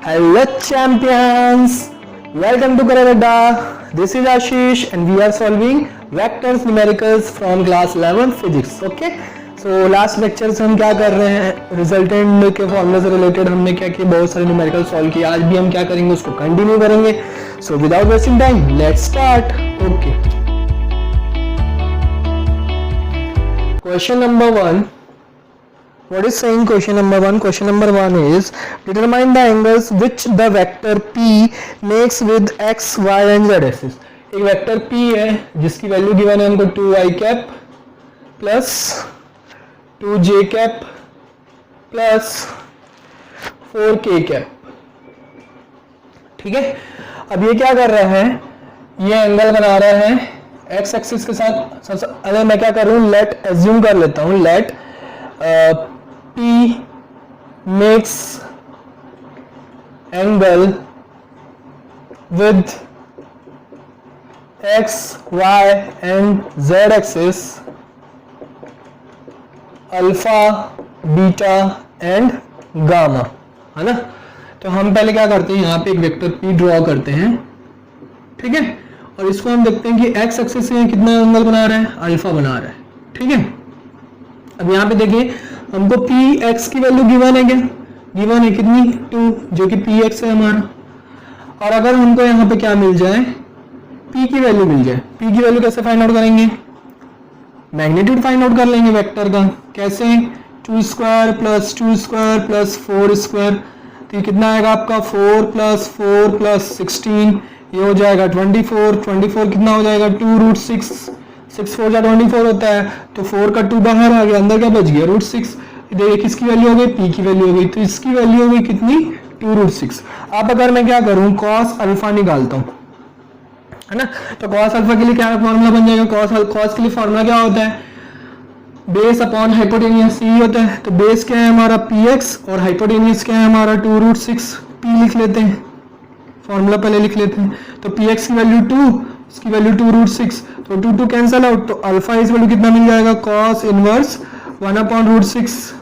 Hello champions! Welcome to Karadada. This is Ashish and we are solving vectors numericals from class 11 physics. Okay? So last lecture से हम क्या कर रहे हैं, resultant के formula से रिलेटेड हमने क्या किया, बहुत सारे न्यूमेरिकल सॉल्व किए. आज भी हम क्या करेंगे, उसको कंटिन्यू करेंगे. So without wasting time let's start. Okay, question number 1. What is saying question number 1? Question number 1 is determine the angles which the vector P makes with x, y and z axis. एक vector P है जिसकी value given है हमको 2i cap plus 2j cap plus 4k cap. ठीक है, अब ये क्या कर रहा है, ये एंगल बना रहा है x एक्सिस के साथ. सबसे पहले मैं क्या कर रहा हूँ, लेट एज्यूम कर लेता हूँ, let P makes angle with x, y and z axis alpha, beta and gamma, है ना. तो हम पहले क्या करते हैं, यहाँ पे एक वेक्टर P ड्रॉ करते हैं. ठीक है, और इसको हम देखते हैं कि x एक्सिस से कितना एंगल बना रहा है, अल्फा बना रहा है. ठीक है, अब यहाँ पे देखिए हमको px की वैल्यू गिवन है, क्या गिवन है, कितनी 2, जो कि px है हमारा. और अगर हमको यहाँ पे क्या मिल जाए, p की वैल्यू मिल जाए. p की वैल्यू कैसे फाइंड आउट करेंगे, मैग्नीट्यूड फाइंड आउट कर लेंगे वेक्टर का. कैसे, 2 square plus 2 square plus 4 square. तो ये कितना आएगा आपका, 4 प्लस 4 प्लस 16, ये हो जाएगा 24. 24 कितना हो जाएगा, 2√6. 6 4 24 होता है, तो 4 का 2 बाहर आ गया, अंदर क्या बच गया, √6. देखिए किसकी वैल्यू हो गई, p की वैल्यू हो गई. तो इसकी वैल्यू हो गई कितनी, 2√6. अब अगर मैं क्या करूं, cos अल्फा निकालता हूं, है ना. तो cos अल्फा के लिए क्या फॉर्मूला बन जाएगा, cos के लिए फॉर्मूला क्या होता है, बेस अपॉन हाइपोटेनियस c होता है. तो बेस क्या है हमारा px और हाइपोटेनियस क्या है हमारा 2√6. p लिख लेते हैं, फॉर्मूला पहले लिख लेते हैं. तो px की वैल्यू 2, इसकी वैल्यू 2√6, तो 2 2 कैंसिल आउट. तो अल्फा इस वैल्यू कितना मिल जाएगा, cos इनवर्स 1/√6.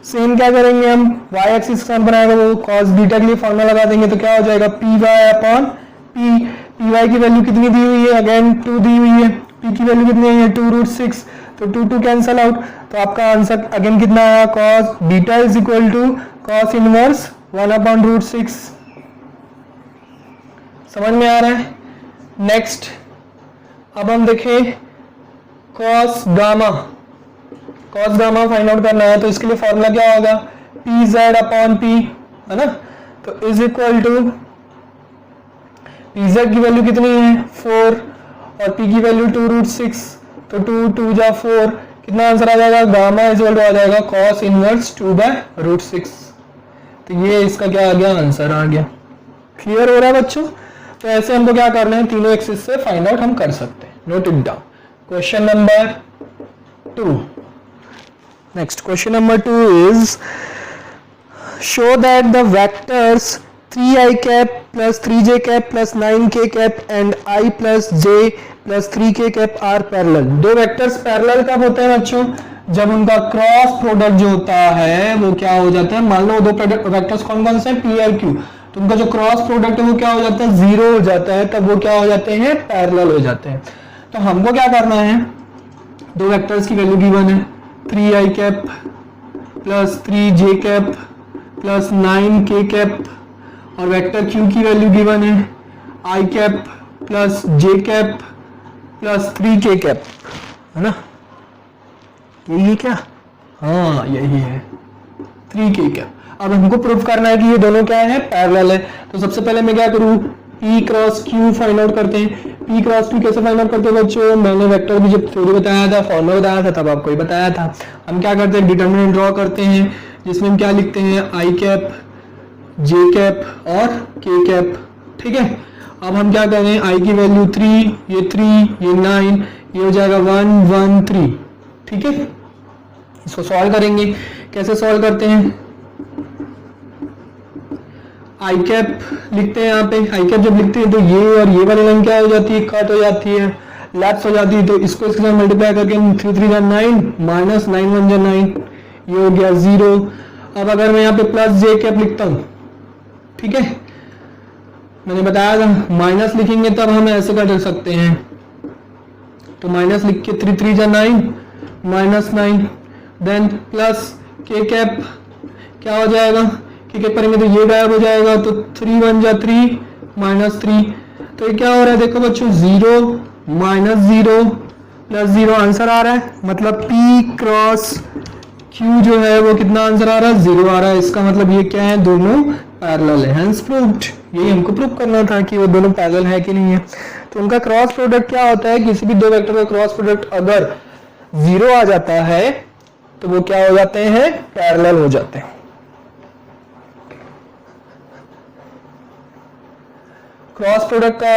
सेम क्या करेंगे हम, y एक्सिस के साथ बनाएगा वो cos बीटा के लिए फॉर्मूला लगा देंगे. तो क्या हो जाएगा, py/p. py की वैल्यू कितनी दी हुई है, अगेन 2 दी हुई है. p की वैल्यू कितनी है, 2√6. तो 2 2 कैंसिल आउट. तो आपका आंसर अगेन कितना आया, cos beta is equal to cos inverse 1/√6. समझ में आ रहा है. नेक्स्ट, अब हम देखें cos gamma. cos gamma find out करना है, तो इसके लिए फॉर्मूला क्या होगा, pz/p, है ना. तो इज इक्वल टू pz की वैल्यू कितनी है, 4 और p की वैल्यू 2√6. तो 2 2 जा 4, कितना आंसर आ जाएगा, गामा इज इक्वल टू आ जाएगा cos इनवर्स 2/√6. तो ये इसका क्या आ गया, आंसर आ गया. क्लियर हो रहा है बच्चों. तो ऐसे हमको क्या करना है, तीनों एक्सिस से फाइंड आउट हम कर सकते हैं. Note it down. Question number 2. Next question number 2 is show that the vectors 3i cap plus 3j cap plus 9k cap and i plus j plus 3k cap are parallel. दो vectors parallel कब होते हैं बच्चों, जब उनका cross product जो होता है वो क्या हो जाता है, मान लो दो वेक्टर्स कौन कौन से हैं, p और q. तो उनका जो क्रॉस प्रोडक्ट है वो क्या हो जाता है, 0 हो जाता है. तब वो क्या हो जाते हैं, पैरेलल हो जाते हैं. तो हमको क्या करना है, दो वेक्टर्स की वैल्यू गिवन है, 3i cap plus 3j cap plus 9k cap, और वेक्टर q की वैल्यू गिवन है i cap plus j cap plus 3k cap, है ना. यही है क्या, हाँ यही है 3k कैप. अब हमको प्रूफ करना है कि ये दोनों क्या है, पैरेलल है. तो सबसे पहले मैं क्या करूँ, P cross Q find out करते हैं. P क्रॉस Q कैसे फाइंड आउट करते हैं बच्चों, मैंने वेक्टर की जब थ्योरी बताया था, फॉर्मूला बताया था, तब आपको ही बताया था. हम क्या करते हैं, डिटरमिनेंट ड्रॉ करते हैं, जिसमें हम क्या लिखते हैं, i कैप, j कैप और k कैप. ठीक है, अब हम क्या करें, i की वैल्यू 3, ये 3, ये 9, ये हो जाएगा 1 1 3. ठीक है, इसको सॉल्व करेंगे. कैसे सॉल्व करते हैं, आई कैप लिखते हैं यहाँ पे. आई कैप जब लिखते हैं तो ये और ये वाली लाइन क्या हो जाती है, कट हो जाती है, लैप्स हो जाती है. तो इसको इसके साथ मल्टीप्लाई करके 3 3 जा 9 माइनस 9 1 जा 9, ये हो गया 0. अब अगर मैं यहाँ पे प्लस जे कैप लिखता हूँ ठीक है, मैंने बताया था माइनस लिखेंगे तब हम ऐसे कर सकते हैं, तो माइनस लिख के 3 3 जा 9 -9, देन प्लस के कैप क्या हो जाएगा, के कैप करेंगे तो ये गायब हो जाएगा, तो 3 1 जा 3 -3, तो ये क्या हो रहा है देखो बच्चों 0 -0 +0 आंसर आ रहा है, मतलब P क्रॉस Q जो है वो कितना आंसर आ रहा है 0 आ रहा है। इसका मतलब ये क्या है, दोनों पैरेलल है, हेंस प्रूव्ड। यही हमको प्रूव करना था कि वो दोनों पैरेलल है कि नहीं है। तो उनका क्रॉस प्रोडक्ट क्या होता है, किसी भी दो वेक्टर का क्रॉस प्रोडक्ट अगर 0 आ जाता है तो वो क्या हो जाते हैं, पैरेलल हो जाते हैं। क्रॉस प्रोडक्ट का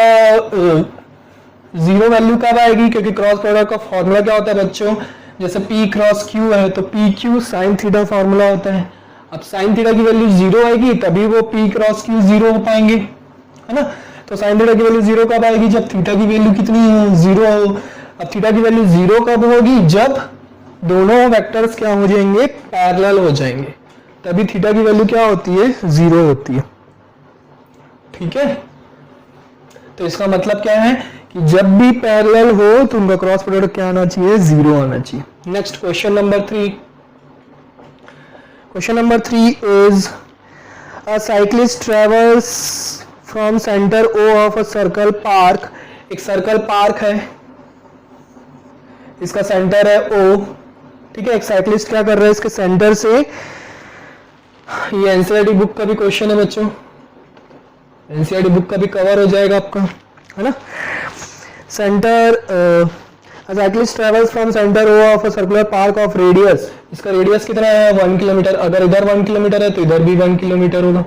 0 वैल्यू कब आएगी, क्योंकि क्रॉस प्रोडक्ट का फॉर्मूला क्या होता है बच्चों, जैसे P क्रॉस Q है तो PQ साइन थीटा फॉर्मूला होता है। अब साइन थीटा की वैल्यू 0 आएगी तभी वो P क्रॉस Q 0 हो पाएंगे, है ना। तो साइन थीटा की वैल्यू 0 कब आएगी, जब थीटा की वैल्यू कितनी है 0 हो। अब थीटा की वैल्यू 0 कब होगी, जब दोनों वेक्टर्स क्या हो जाएंगे, पैरेलल हो जाएंगे, तभी थीटा की वैल्यू क्या होती है 0 होती है। ठीक है, तो इसका मतलब क्या है कि जब भी पैरेलल हो तो उनका क्रॉस प्रोडक्ट क्या आना चाहिए, 0 आना चाहिए। Next question number 3। Question number 3 is a cyclist travels from centre O of a circle park. एक सर्कल पार्क है, इसका सेंटर है O, ठीक है। एक साइक्लिस्ट क्या कर रहा है, इसके सेंटर से, ये एनसीईआरटी बुक का भी क्वेश्चन है बच्चों, एनसीईआरटी बुक का भी कवर हो जाएगा आपका, है ना। Centre cyclist travels from centre O of a circular park of radius, इसका रेडियस कितना है 1 किलोमीटर। अगर इधर 1 किलोमीटर है तो इधर भी 1 किलोमीटर होगा,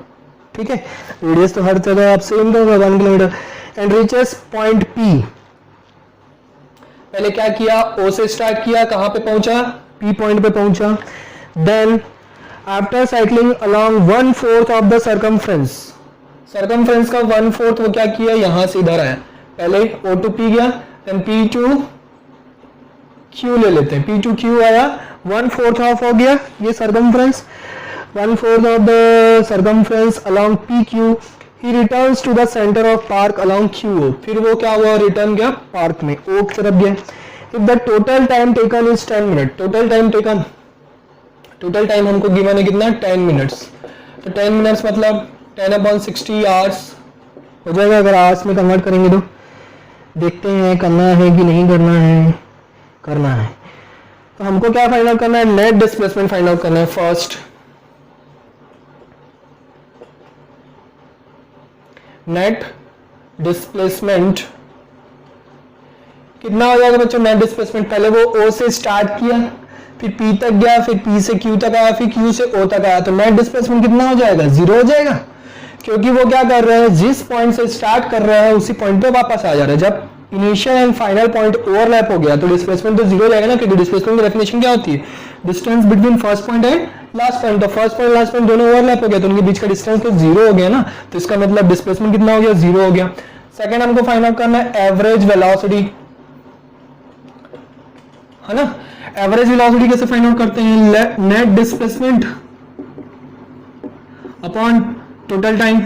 ठीक है। रेडियस तो हर जगह आप सेम होगा 1 kilometre. And reaches point P, पहले क्या किया, O से स्टार्ट किया, कहां पे पहुंचा, P पॉइंट पे पहुंचा। Then after cycling along 1/4 of the circumference, circumference का 1/4 वो क्या किया, यहां से इधर आया, पहले O to P गया, देन P to Q ले लेते हैं, P to Q आया, 1/4 ऑफ हो गया ये circumference, 1/4 of the circumference along PQ। He returns to the centre of park along QO, फिर वो क्या हुआ, रिटर्न गया पार्क में, O की तरफ गया। If the total time taken is 10 minute, total time taken, total time हमको गिवन है कितना, 10 मिनट्स, तो 10 मिनट्स मतलब 10/60 आवर्स हो जाएगा। अगर आवर्स में कन्वर्ट करेंगे तो देखते हैं करना है कि नहीं करना है, करना है। तो हमको क्या फाइंड आउट करना है, नेट डिस्प्लेसमेंट फाइंड आउट करना है फर्स्ट। नेट डिस्प्लेसमेंट कितना हो जाएगा बच्चों, नेट डिस्प्लेसमेंट, पहले वो O से स्टार्ट किया, फिर P तक गया, फिर P से Q तक आया, फिर Q से O तक आया, तो नेट डिस्प्लेसमेंट कितना हो जाएगा, 0 हो जाएगा, क्योंकि वो क्या कर रहे हैं, जिस पॉइंट से स्टार्ट कर रहा है उसी पॉइंट पे वापस आ जा रहा है। जब initial and final point overlap हो गया तो डिस्प्लेसमेंट तो 0 हो जाएगा ना, क्योंकि डिस्प्लेसमेंट की डेफिनेशन क्या होती है, distance between first point and last point. तो फर्स्ट पॉइंट लास्ट पॉइंट दोनों ओवरलैप हो गया तो उनके बीच का डिस्टेंस तो 0 हो गया ना, तो इसका मतलब डिस्प्लेसमेंट कितना हो गया, 0 हो गया। सेकंड हमको फाइंड आउट करना है एवरेज वेलोसिटी, है ना। एवरेज वेलोसिटी कैसे फाइंड आउट करते हैं, net displacement upon total time.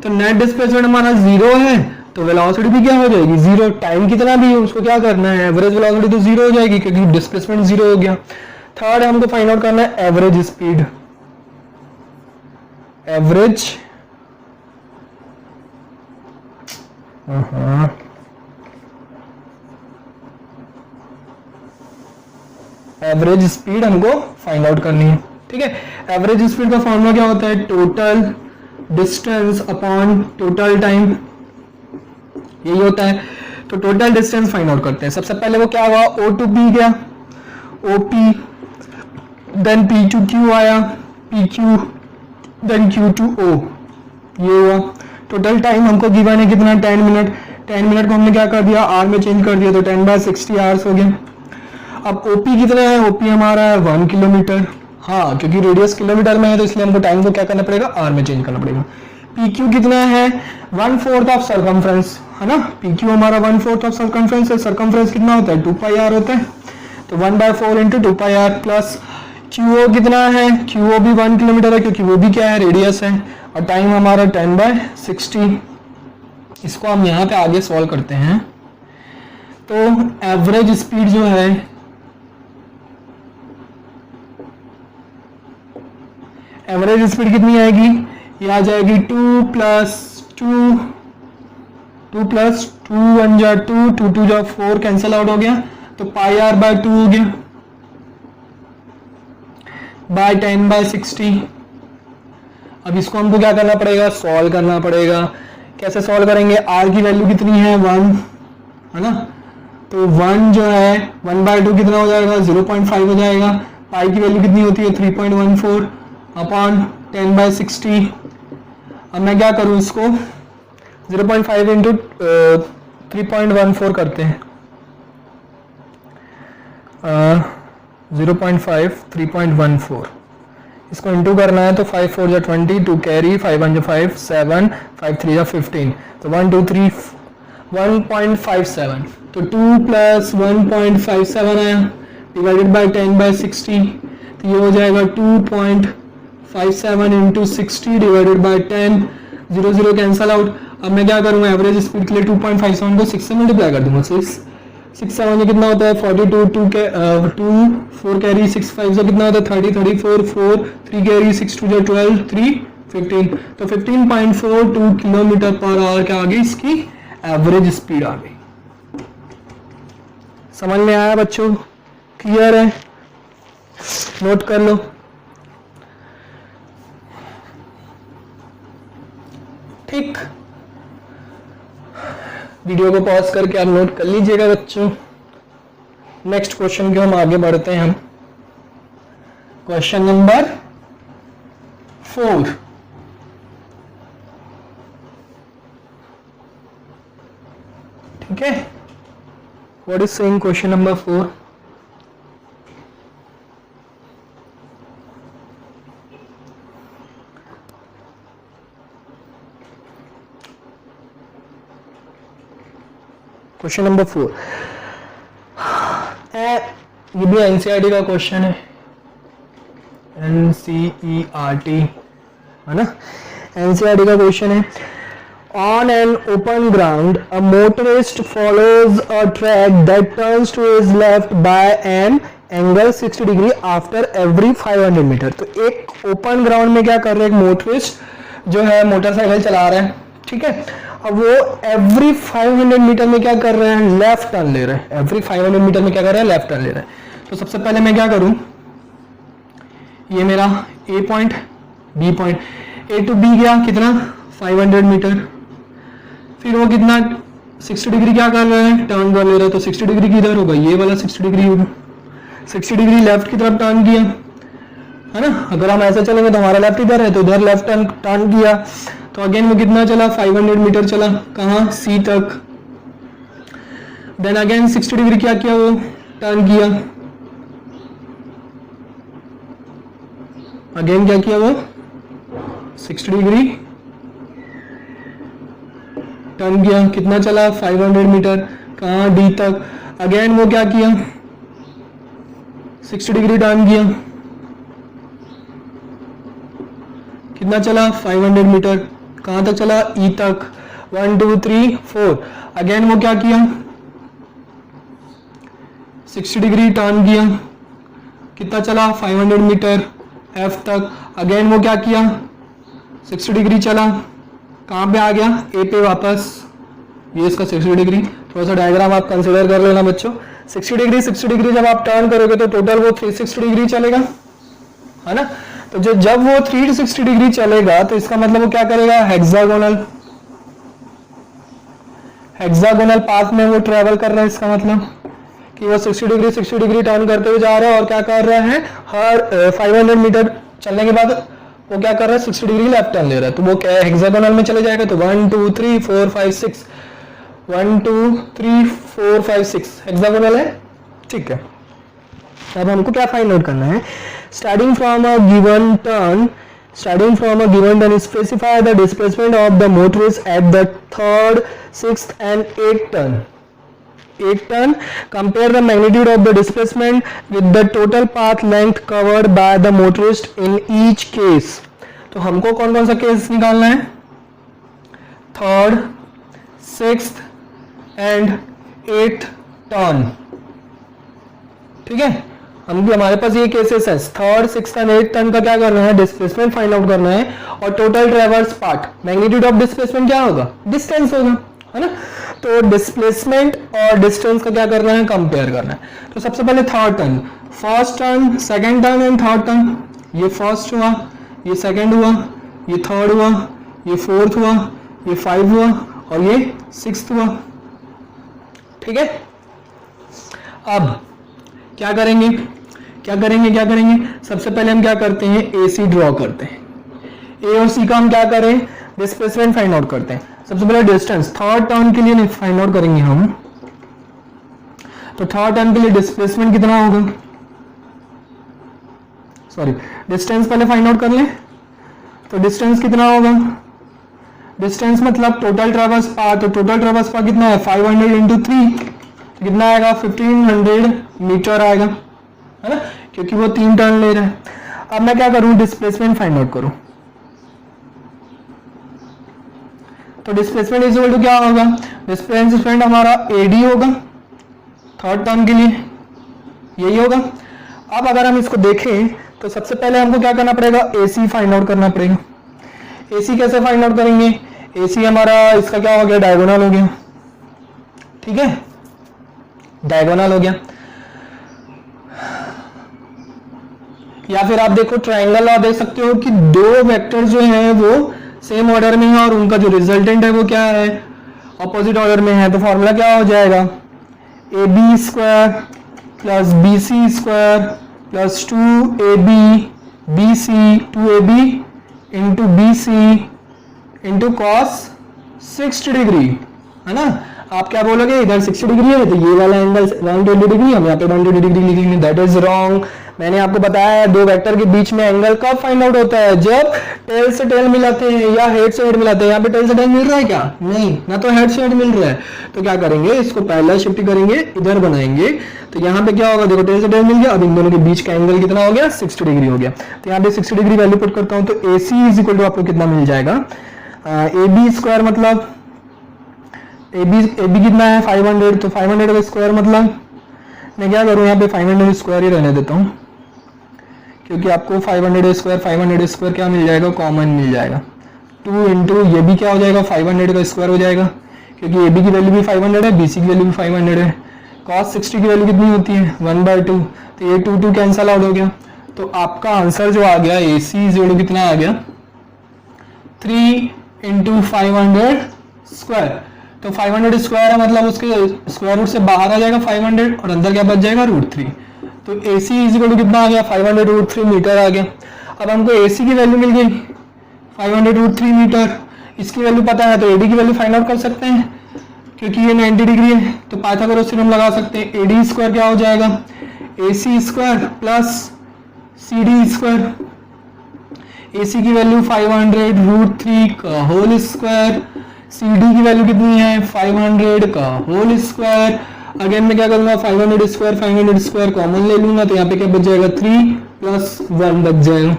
तो नेट डिस्प्लेसमेंट हमारा 0 है तो वेलोसिटी भी क्या हो जाएगी 0, टाइम कितना भी है उसको क्या करना है, एवरेज वेलोसिटी तो 0 हो जाएगी क्योंकि डिस्प्लेसमेंट 0 हो गया। थर्ड हमको फाइंड आउट करना है average speed, average average speed हमको फाइंड आउट करनी है, ठीक है। एवरेज स्पीड का फॉर्मूला क्या होता है, total distance upon total time, यही होता है। तो टोटल डिस्टेंस फाइंड आउट करते हैं। सबसे पहले वो क्या हुआ, O to P गया, OP, देन P to Q आया, PQ, देन Q to O, ये हुआ। टोटल टाइम हमको गिवन है कितना, 10 मिनट। 10 मिनट को हमने क्या कर दिया, आर में चेंज कर दिया, तो 10/60 आवर्स हो गया। अब OP कितना है, OP हमारा है 1 किलोमीटर, हाँ क्योंकि रेडियस किलोमीटर में है तो इसलिए हमको टाइम को क्या करना पड़ेगा, आर में चेंज करना पड़ेगा। PQ कितना है, 1/4 ऑफ सर्कमफ्रेंस, है ना। PQ हमारा 1/4 ऑफ सर्कमफ्रेंस है, सर्कमफ्रेंस कितना होता है 2πr होता है, तो 1/4 इंटू 2πr प्लस QO कितना है, QO भी 1 किलोमीटर है क्योंकि वो भी क्या है, रेडियस है, और टाइम हमारा 10/60। इसको हम यहाँ पे आगे सॉल्व करते हैं। तो एवरेज स्पीड जो है, एवरेज स्पीड कितनी आएगी, ये आ जाएगी 2 + 2, 2 + 2 1 जा 2, 2 2 जा 4, कैंसिल आउट हो गया, तो πr/2 हो गया बाय 10/60। अब इसको हमको क्या करना पड़ेगा, सॉल्व करना पड़ेगा। कैसे सॉल्व करेंगे, r की वैल्यू कितनी है 1 है ना, तो 1 जो है 1/2 कितना हो जाएगा, 0.5 हो जाएगा। पाई की वैल्यू कितनी होती है 3.14 अपॉन 10/60। अब मैं क्या करूं, इसको 0.5 इंटू 3.14 करते हैं, 0.5 3.14, इसको इंटू करना है तो 5 4 जा 20, 2 कैरी, 5 1 जा 5 7, 5 3 जा 15, तो 1 2 3 1.57, तो 2 + 1.57 आया डिवाइडेड बाय 10/60, तो ये हो जाएगा 2.57 into 60 divided by 10, 0 0 cancel out. अब मैं क्या करूँगा, एवरेज स्पीड के लिए 2.57 को 6 से मल्टीप्लाई कर दूंगा, 6 7 से कितना होता है 42, 2 4 कैरी, 6 5 से कितना होता है 30, 34 4 3 कैरी, 6 2 12 3 15, तो 15.42 km/h के आगे इसकी एवरेज स्पीड आ गई। समझ में आया बच्चों, क्लियर है, नोट कर लो। ठीक, वीडियो को पॉज करके आप नोट कर लीजिएगा बच्चों। नेक्स्ट क्वेश्चन के हम आगे बढ़ते हैं। हम क्वेश्चन नंबर 4, ठीक है, what is saying question number 4? Question number 4, ये भी एनसीईआरटी का क्वेश्चन है, एनसीईआरटी है ना, एनसीईआरटी का क्वेश्चन है। On an open ground, a motorist follows a track that turns to his left by an angle 60 degree after every 500 metre. तो एक ओपन ग्राउंड में क्या कर रहे हैं, एक मोटरिस्ट जो है मोटरसाइकिल चला रहे हैं, ठीक है, अब वो एवरी 500 मीटर में क्या कर रहे हैं, लेफ्ट टर्न ले रहे हैं, एवरी 500 मीटर में क्या कर रहे हैं, लेफ्ट टर्न ले रहे हैं। तो सबसे पहले मैं क्या करूं, ये मेरा A point B point, A to B गया कितना 500 मीटर, फिर वो कितना 60 डिग्री क्या कर रहे हैं, टर्न कर ले रहे हैं, तो 60 डिग्री किधर होगा, ये वाला 60 डिग्री होगा, 60 डिग्री लेफ्ट की तरफ टर्न किया है ना। अगर हम ऐसे चलेंगे तो हमारा लेफ्ट इधर है, तो उधर लेफ्ट टर्न किया, तो अगेन वो कितना चला 500 मीटर चला, कहाँ सी तक, देन अगेन 60 डिग्री क्या किया, वो टर्न किया, अगेन क्या किया, वो 60 डिग्री टर्न किया, कितना चला 500 मीटर, कहाँ डी तक, अगेन वो क्या किया 60 डिग्री टर्न किया, कितना चला 500 मीटर, कहाँ तक चला ई तक, 1 2 3 4, अगेन वो क्या किया 60 डिग्री टर्न किया, कितना चला 500 मीटर एफ तक, अगेन वो क्या किया 60 डिग्री चला, कहाँ पे आ गया ए पे वापस, ये इसका 60 डिग्री, थोड़ा सा डायग्राम आप कंसिडर कर लेना बच्चों। 60 डिग्री जब आप टर्न करोगे तो टोटल वो 360 डिग्री चलेगा है ना, तो जब वो 360 डिग्री चलेगा तो इसका मतलब वो क्या करेगा, हेक्सागोनल पाथ में वो ट्रेवल कर रहा है, इसका मतलब कि वो 60 डिग्री टर्न करते हुए जा रहा है, और क्या कर रहा है, हर 500 मीटर चलने के बाद वो क्या कर रहा है 60 डिग्री लेफ्ट टर्न ले रहा है, तो वो क्या है हेक्सागोनल में चले जाएगा, तो 1 2 3 4 5 6 1 2 3 4 5 6 हेक्सागोनल है, ठीक है। अब हमको क्या फाइंड आउट करना है, starting from a given turn specify the displacement of the motorist at the third, sixth and eight turn. 1 turn. Compare the magnitude of the displacement with the total path length covered by the motorist in each case. तो हमको कौन कौन सा case निकालना है? 3rd, 6th and 8th turn. ठीक है, हम भी हमारे पास ये केसेस है 3rd, 6th and 8th turn का क्या करना है? डिस्प्लेसमेंट फाइंड आउट करना है और total ट्रेवर्स part, magnitude of displacement क्या होगा? डिस्टेंस होगा, है ना। तो डिस्प्लेसमेंट और डिस्टेंस का क्या करना है? कंपेयर करना है। तो सबसे पहले 3rd turn, first turn, second turn and 3rd turn. ये फर्स्ट हुआ, ये सेकंड हुआ, ये 3rd हुआ, ये 4th हुआ, ये 5 हुआ और ये 6th हुआ। ठीक है, अब क्या करेंगे? सबसे पहले हम क्या करते हैं? AC ड्रॉ करते हैं। A और C का हम क्या करें? डिस्प्लेसमेंट फाइंड आउट करते हैं। सबसे पहले डिस्टेंस 3rd टर्न के लिए फाइंड आउट करेंगे हम। तो 3rd टर्न के लिए डिस्प्लेसमेंट कितना होगा? सॉरी, डिस्टेंस पहले फाइंड आउट कर लें। तो डिस्टेंस कितना होगा? डिस्टेंस मतलब टोटल ट्रेवर्स पाथ। तो टोटल ट्रेवर्स पाथ कितना है? 500 इंटू 3, तो कितना आएगा? 1500 मीटर आएगा, है ना, क्योंकि वो 3 टर्न ले रहा है। अब मैं क्या करूं? डिस्प्लेसमेंट फाइंड आउट करूं। तो डिस्प्लेसमेंट इज इक्वल टू क्या होगा? डिस्प्लेसमेंट हमारा AD होगा 3rd टर्न के लिए, यही होगा। अब अगर हम इसको देखें तो सबसे पहले हमको क्या करना पड़ेगा? AC फाइंड आउट करना पड़ेगा। AC कैसे फाइंड आउट करेंगे? AC हमारा इसका क्या हो गया? डायगोनल हो गया। ठीक है, डायगोनल हो गया। या फिर आप देखो ट्रायंगल, आप देख सकते हो कि 2 वेक्टर जो हैं वो सेम ऑर्डर में है और उनका जो रिजल्टेंट है वो क्या है? ऑपोजिट ऑर्डर में है। तो फॉर्मूला क्या हो जाएगा? AB square plus BC square plus 2AB BC 2AB into BC into cos 60 degree, है ना। आप क्या बोलोगे? इधर 60 डिग्री है तो ये वाला एंगल 120 डिग्री, हम यहाँ पे 120 डिग्री लिखेंगे। That is wrong. मैंने आपको बताया है 2 वेक्टर के बीच में एंगल कब फाइंड आउट होता है? जब टेल से टेल मिलाते हैं या हेड से हेड मिलाते हैं। यहाँ पे टेल से टेल मिल रहा है क्या? नहीं, ना तो हेड से हेड मिल रहा है। तो क्या करेंगे? इसको पैरेलल शिफ्ट करेंगे, इधर बनाएंगे। तो यहाँ पे क्या होगा? देखो टेल से टेल मिल गया। अब इन दोनों के बीच का एंगल कितना हो गया? 60 डिग्री हो गया। तो यहाँ पे 60 डिग्री वैल्यू पुट करता हूँ। तो AC इज इक्वल टू आपको कितना मिल जाएगा? AB स्क्वायर मतलब AB कितना है? 500। तो 500 का स्क्वायर मतलब मैं क्या करूँ? यहाँ पे 500 स्क्वायर ही रहने देता हूँ, क्योंकि आपको 500 स्क्वायर क्या मिल जाएगा? कॉमन मिल जाएगा। 2 इंटू ये भी क्या हो जाएगा? 500 का स्क्वायर हो जाएगा, क्योंकि AB की वैल्यू भी 500 है, BC की वैल्यू भी 500 है। cos 60 की वैल्यू कितनी होती है? 1/2। तो ये 2 कैंसल आउट हो गया। तो आपका आंसर जो आ गया AC इक्वल कितना आ गया? 3 इंटू 500 स्क्वायर। तो 500 स्क्वायर है मतलब उसके स्क्वायर रूट से बाहर आ जाएगा 500 और अंदर क्या बच जाएगा? √3। तो AC इज इक्वल टू कितना आ गया? 500 √3 मीटर आ गया। अब हमको AC की वैल्यू मिल गई 500 √3 मीटर। इसकी वैल्यू पता है तो AD की वैल्यू फाइंड आउट कर सकते हैं, क्योंकि ये 90 डिग्री है। तो पाइथागोरस थ्योरम लगा सकते हैं। AD स्क्वायर क्या हो जाएगा? AC square plus CD square. AC की वैल्यू 500 √3 का होल स्क्वायर, CD की वैल्यू कितनी है? 500 का होल स्क्वायर। अगेन मैं क्या करूंगा? 500 स्क्वायर कॉमन ले लूंगा। तो यहाँ पे क्या बच जाएगा? 3 + 1 बच जाएगा,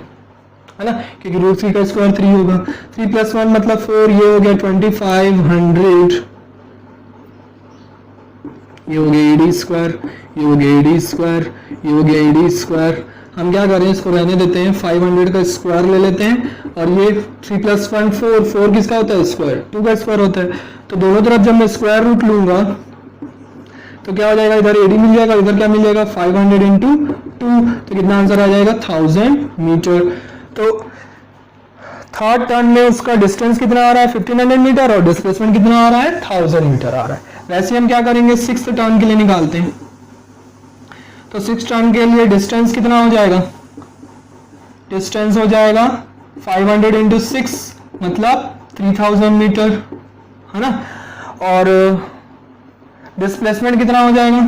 है ना, क्योंकि √3 का स्क्वायर 3 होगा। 3 + 1 मतलब 4। ये हो गया 2500। ये हो गया AD स्क्वायर, ये हो गया AD स्क्वायर, ये हो गया AD स्क्वायर। हम क्या करें? इसको रहने देते हैं। 500 का स्क्वायर ले लेते हैं और ये 3 + 1 4। 4 किसका होता है? स्क्वायर। 2 का स्क्वायर होता है। तो दोनों तरफ जब मैं स्क्वायर रूट लूंगा तो क्या हो जाएगा? इधर AD मिल जाएगा, इधर क्या मिल जाएगा? 500 इंटू 2। तो कितना आंसर आ जाएगा? 1000 मीटर। तो 3rd टर्न में उसका डिस्टेंस कितना आ रहा है? 1500 मीटर और डिस्प्लेसमेंट कितना आ रहा है? 1000 मीटर आ रहा है। वैसे हम क्या करेंगे? 6th टर्न के लिए निकालते हैं। तो 6th टर्न के लिए डिस्टेंस कितना हो जाएगा? डिस्टेंस हो जाएगा 500 इंटू 6 मतलब 3000 मीटर, है ना। और डिस्प्लेसमेंट कितना हो जाएगा?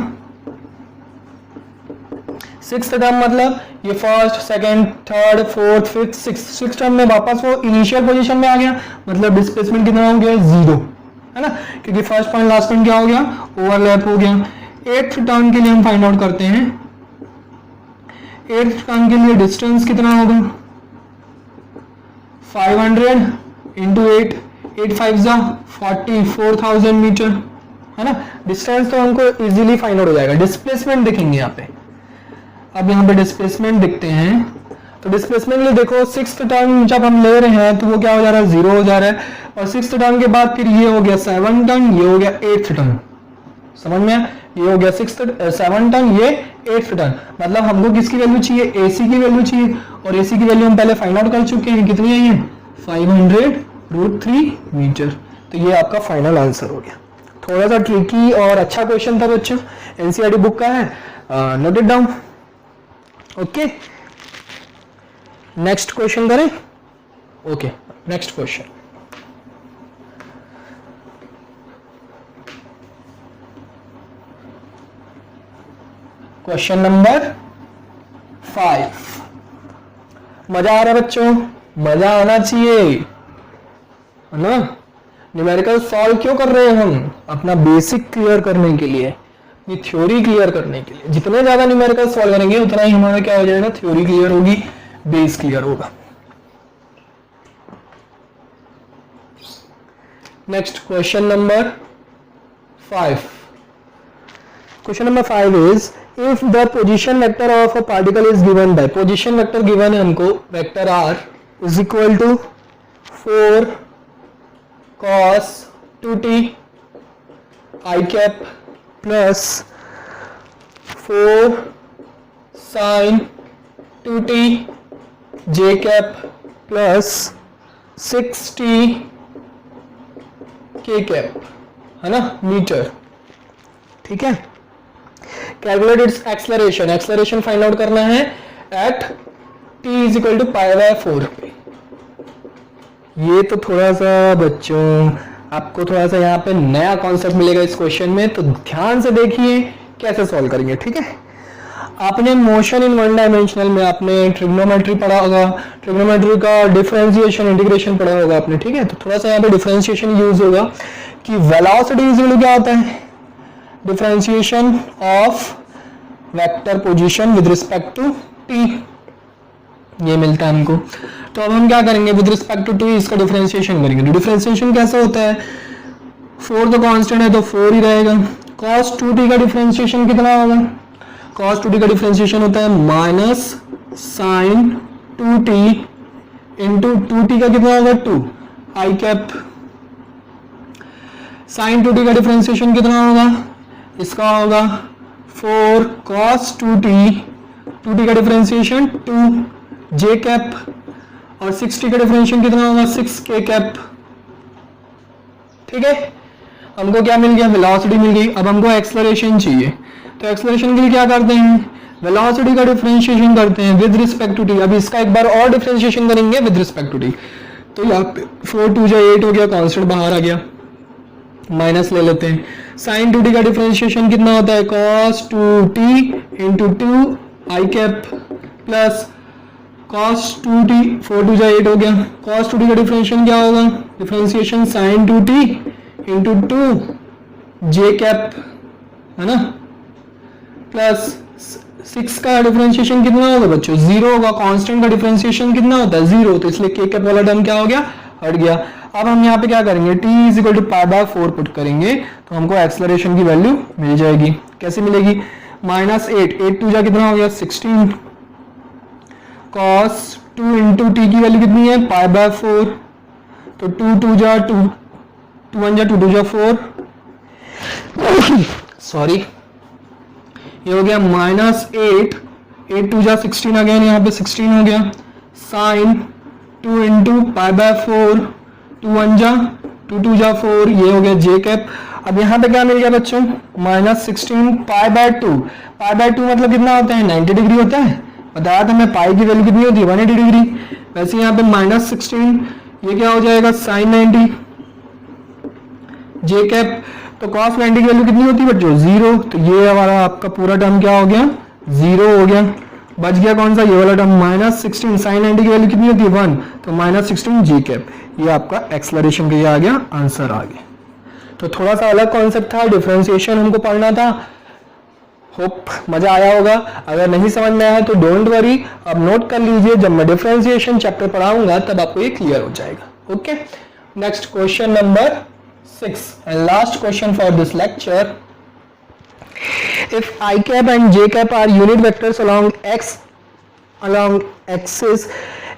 6th टर्म मतलब ये 1st, 2nd, 3rd, 4th, 5th, 6th term में वापस वो इनिशियल पोजीशन में आ गया, मतलब डिस्प्लेसमेंट कितना हो गया? 0, है ना, क्योंकि फर्स्ट पॉइंट लास्ट पॉइंट क्या हो गया, ओवरलैप हो गया। 8th टर्न के लिए हम फाइंड आउट करते हैं। 8th टर्न के लिए डिस्टेंस कितना होगा, 500 इंटू 8, 8 5 44,000 मीटर, है ना। डिस्टेंस तो हमको इजीली फाइंड आउट हो जाएगा। डिस्प्लेसमेंट देखेंगे यहाँ पे, अब यहाँ पे डिस्प्लेसमेंट देखते हैं। तो डिस्प्लेसमेंट में देखो 6th टर्न जब हम ले रहे हैं तो वो क्या हो जा रहा है, 0 हो जा रहा है, और 6th टर्न के बाद फिर ये हो गया 7 टर्न, ये हो गया 8th टर्न, समझ में, ये हो गया 7 टर्न, ये 8th टर्न। मतलब हमको किसकी वैल्यू चाहिए, AC की वैल्यू चाहिए, और AC की वैल्यू हम पहले फाइंड आउट कर चुके हैं, कितनी आई है 500√3 मीटर। तो ये आपका फाइनल आंसर हो गया। थोड़ा सा ट्रिकी और अच्छा क्वेश्चन था बच्चों, NCERT बुक का है, note it down. Okay, next question करें। Okay, next question, question number 5। मजा आ रहा है बच्चों, मजा आना चाहिए, है ना। न्यूमेरिकल सॉल्व क्यों कर रहे हैं हम, अपना बेसिक क्लियर करने के लिए, अपनी थ्योरी क्लियर करने के लिए। जितने ज्यादा न्यूमेरिकल सॉल्व करेंगे उतना ही हमारा क्या हो जाएगा, थ्योरी क्लियर होगी, बेस क्लियर होगा। Next question number 5। Question number 5 is if the position vector of a particle is given by, position vector given है हमको, vector r is equal to 4 cos 2t i cap plus 4 sin 2t j cap plus 6t k cap, है ना, metre. ठीक है, calculate its acceleration, acceleration find out करना है at t is equal to π/4 पे। ये तो थोड़ा सा बच्चों आपको थोड़ा सा यहाँ पे नया कॉन्सेप्ट मिलेगा इस क्वेश्चन में, तो ध्यान से देखिए कैसे सॉल्व करेंगे। ठीक है, आपने मोशन इन वन डायमेंशनल में आपने ट्रिग्नोमेट्री पढ़ा होगा, ट्रिग्नोमेट्री का डिफरेंशिएशन इंटीग्रेशन पढ़ा होगा आपने। ठीक है, तो थोड़ा सा यहाँ पे डिफरेंशिएशन यूज होगा कि वेलोसिटी इज क्या होता है, differentiation of vector position with respect to t, ये मिलता है हमको। तो अब हम क्या करेंगे, विद रिस्पेक्ट टू t इसका डिफरेंशिएशन करेंगे। तो डिफरेंशिएशन कैसा होता है, 4 तो कांस्टेंट है तो 4 ही रहेगा। cos 2t का डिफरेंशिएशन कितना होगा, cos 2t का डिफरेंशिएशन होता है minus sin 2t into 2t का कितना होगा 2 i कैप। sin 2t का डिफरेंशिएशन कितना होगा, इसका होगा 4 cos 2t, 2t का डिफरेंशिएशन 2 j कैप, और 6t का डिफरेंशिएशन कितना होगा 6 k कैप। ठीक है, हमको क्या मिल गया, वेलोसिटी मिल गई। अब हमको एक्सेलरेशन चाहिए, तो एक्सेलरेशन के लिए क्या करते हैं, वेलोसिटी का डिफरेंशिएशन करते हैं विद रिस्पेक्ट टू t। अब इसका एक बार और डिफरेंशिएशन करेंगे विद रिस्पेक्ट टू t। तो यहाँ पे 4 2 8 हो गया, कांस्टेंट बाहर आ गया, माइनस ले लेते हैं। sin 2t का डिफरेंशिएशन कितना होता है, cos 2t into 2 i cap plus cos 2t, 4 2 8 हो गया, cos 2t का डिफरेंशिएशन क्या होगा, differentiation sin 2t into 2 j cap, है ना, प्लस 6 का डिफरेंशिएशन कितना होगा बच्चों, 0 होगा। कांस्टेंट का डिफरेंशिएशन कितना होता है 0, तो इसलिए k कैप वाला टर्म क्या हो गया, हट गया। अब हम यहाँ पे क्या करेंगे, t is equal to π/4 put करेंगे तो हमको एक्सेलरेशन की वैल्यू मिल जाएगी। कैसे मिलेगी, -8 8 2 जा कितना हो गया 16 cos 2 इंटू t की वैल्यू कितनी है π/4, तो 2 2 जा 2 2 1 जा 2 2 जा 4 सॉरी, ये हो गया -8 8 2 जा 16 अगेन यहाँ पे 16 हो गया, sin 2 इंटू π/4 2 1 जा 2 2 जा 4, ये हो गया j कैप। अब यहाँ पे क्या मिल गया बच्चों, -16 π/2, π/2 मतलब कितना होता है 90 डिग्री होता है, बताया था मैं, पाई की वैल्यू कितनी होती है 180 डिग्री। वैसे यहाँ पे -16, ये क्या हो जाएगा sin 90 j कैप, तो cos 90 की वैल्यू कितनी होती है बच्चों 0, तो ये हमारा आपका पूरा टर्म क्या हो गया 0 हो गया। बच गया कौन सा, ये वाला टर्म -16, sin 90 की वैल्यू कितनी होती है 1, तो -16 j कैप। ये आपका एक्सेलरेशन का ये आ गया, आंसर आ गया। तो थोड़ा सा अलग कॉन्सेप्ट था, डिफरेंशिएशन हमको पढ़ना था। होप मजा आया होगा। अगर नहीं समझ में आया तो डोंट वरी, अब नोट कर लीजिए, जब मैं डिफरेंशिएशन चैप्टर पढ़ाऊंगा तब आपको ये क्लियर हो जाएगा। Okay, next question number 6 and last question for this lecture. If I cap and j cap are unit vectors along axis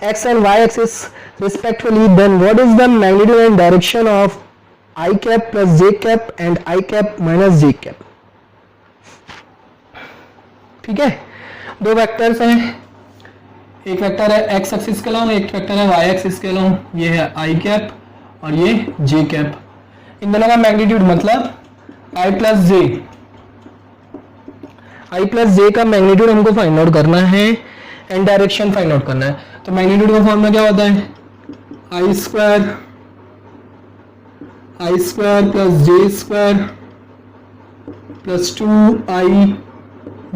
x and y axis respectively, then what is the magnitude and direction of I cap plus j cap and I cap minus j cap? ठीक है, दो vectors हैं, एक vector है x axis के along, एक vector है y axis के अलॉन्ग। ये है I कैप और ये j कैप। इन दोनों का मैग्नीट्यूड मतलब I प्लस जे का मैग्नीट्यूड हमको फाइंड आउट करना है एंड डायरेक्शन फाइंड आउट करना है। तो मैग्नीट्यूड का फॉर्मूला क्या होता है? I square plus J square plus 2i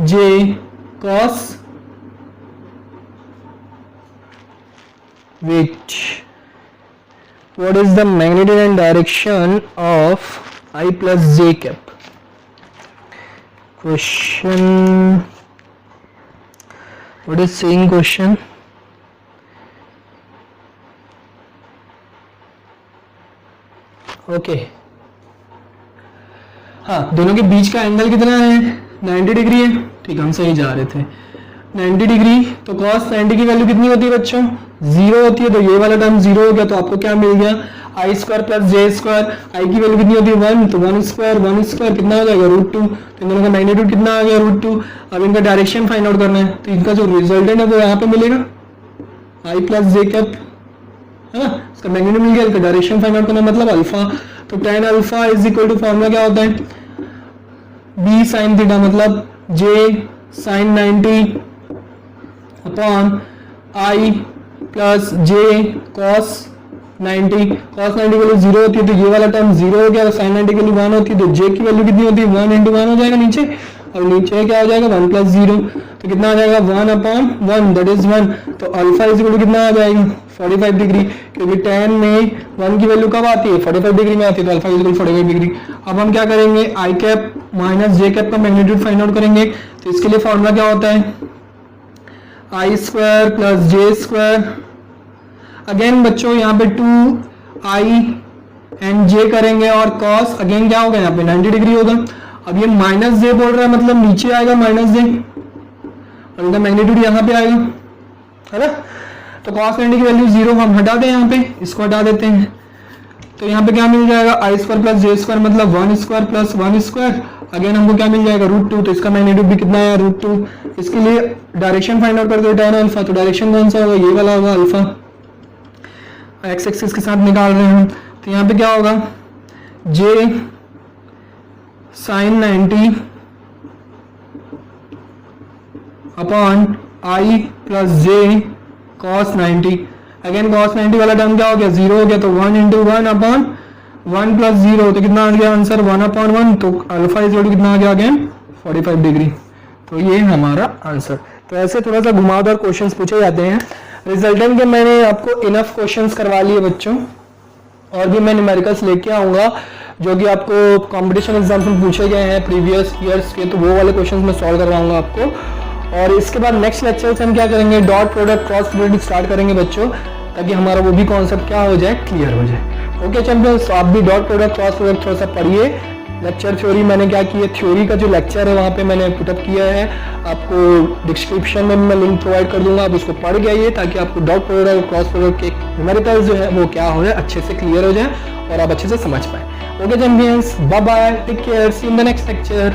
j cos which what is the magnitude and direction of I plus j cap? Question, what is saying question? Okay, हाँ, दोनों के बीच का एंगल कितना है? 90 डिग्री है। ठीक, हम सही जा रहे थे। 90 डिग्री, तो cos 90 की वैल्यू कितनी होती है बच्चों? 0 होती है। तो ये वाला टर्म 0 हो गया, तो आपको क्या मिल गया? आई स्क्वायर प्लस जे स्क्वायर। आई की वैल्यू कितनी होती है? 1, तो 1 स्क्वायर कितना हो जाएगा? √2। तो इन दोनों का मैग्नीट्यूड कितना आ गया? √2। अब इनका डायरेक्शन फाइंड आउट करना है, तो इनका जो रिजल्टेंट है वो यहाँ पे मिलेगा, आई प्लस जे कैप, है ना? इसका मैग्नीट्यूड मिल गया, इसका डायरेक्शन फाइंड आउट करना मतलब अल्फा। तो tan alpha is equal to, formula क्या होता है? b sin थीटा मतलब j sin 90 upon i plus j cos 90। cos 90 की वैल्यू 0 होती है, तो ये वाला टर्म 0 हो गया। तो sin 90 की वैल्यू 1 होती है, तो j की वैल्यू कितनी होती है? 1 × 1 हो जाएगा नीचे, और नीचे क्या हो जाएगा? 1 + 0। तो कितना आ जाएगा? 1/1, दैट इज 1। तो अल्फा इज इक्वल टू कितना आ जाएगा? 45 डिग्री, क्योंकि tan में 1 की वैल्यू कब आती है? 45 डिग्री में आती है, तो अल्फा इज इक्वल 45 डिग्री। अब हम क्या करेंगे? I cap minus J cap का मैग्नीट्यूड फाइंड आउट करेंगे। तो इसके लिए फॉर्मूला क्या होता है? I square plus J square. Again बच्चों यहाँ पे 2i एंड j करेंगे, और cos अगेन क्या होगा? यहाँ पे 90 डिग्री होगा। अब ये माइनस जे बोल रहा है, मतलब नीचे आएगा माइनस जे, और इनका मैग्नीट्यूड यहाँ पे आएगा, है ना? तो cos 90 की वैल्यू 0 हम हटा दें, यहाँ पे इसको हटा देते हैं। तो यहाँ पे क्या मिल जाएगा? आई स्क्वायर प्लस जे स्क्वायर मतलब 1 स्क्वायर प्लस 1 स्क्वायर। अगेन हमको क्या मिल जाएगा? √2। तो इसका मैग्नीट्यूड भी कितना है? √2। इसके लिए डायरेक्शन फाइंड आउट करते हो tan अल्फा, तो डायरेक्शन कौन सा होगा? ये वाला होगा, अल्फा। एक्स एक्सिस के साथ निकाल रहे हैं, तो यहाँ पे क्या होगा? j sin 90 upon i plus j cos 90। Again cos 90 वाला टर्म क्या हो गया? 0 हो गया, तो 1 × 1 अपॉन 1 + 0। तो कितना आ गया आंसर? 1/1। तो अल्फा इज इक्वल टू कितना आ गया? Again 45 degree. तो ये हमारा आंसर। तो ऐसे थोड़ा सा घुमावदार क्वेश्चंस पूछे जाते हैं। रिजल्टेंट के मैंने आपको इनफ क्वेश्चंस करवा लिए बच्चों, और भी मैं न्यूमेरिकल्स लेके आऊँगा जो कि आपको कंपटीशन एग्जाम्स में पूछे गए हैं प्रीवियस ईयर्स के, तो वो वाले क्वेश्चंस मैं सॉल्व करवाऊंगा आपको। और इसके बाद नेक्स्ट लेक्चर से हम क्या करेंगे? Dot product cross product start करेंगे बच्चों, ताकि हमारा वो भी कॉन्सेप्ट क्या हो जाए? क्लियर हो जाए। ओके चैंपियंस, आप भी डॉट प्रोडक्ट क्रॉस प्रोडक्ट थोड़ा सा पढ़िए। लेक्चर थ्योरी मैंने क्या की है? थ्योरी का जो लेक्चर है वहाँ पे मैंने पुटअप किया है, आपको डिस्क्रिप्शन में मैं लिंक प्रोवाइड कर दूंगा, आप उसको पढ़ के आइए, ताकि आपको डॉट प्रोडक्ट और क्रॉस प्रोडक्ट के न्यूमेरिकल्स जो है वो क्या हो जाए, अच्छे से क्लियर हो जाए और आप अच्छे से समझ पाए। Okay champions, bye bye, take care, see in the next lecture.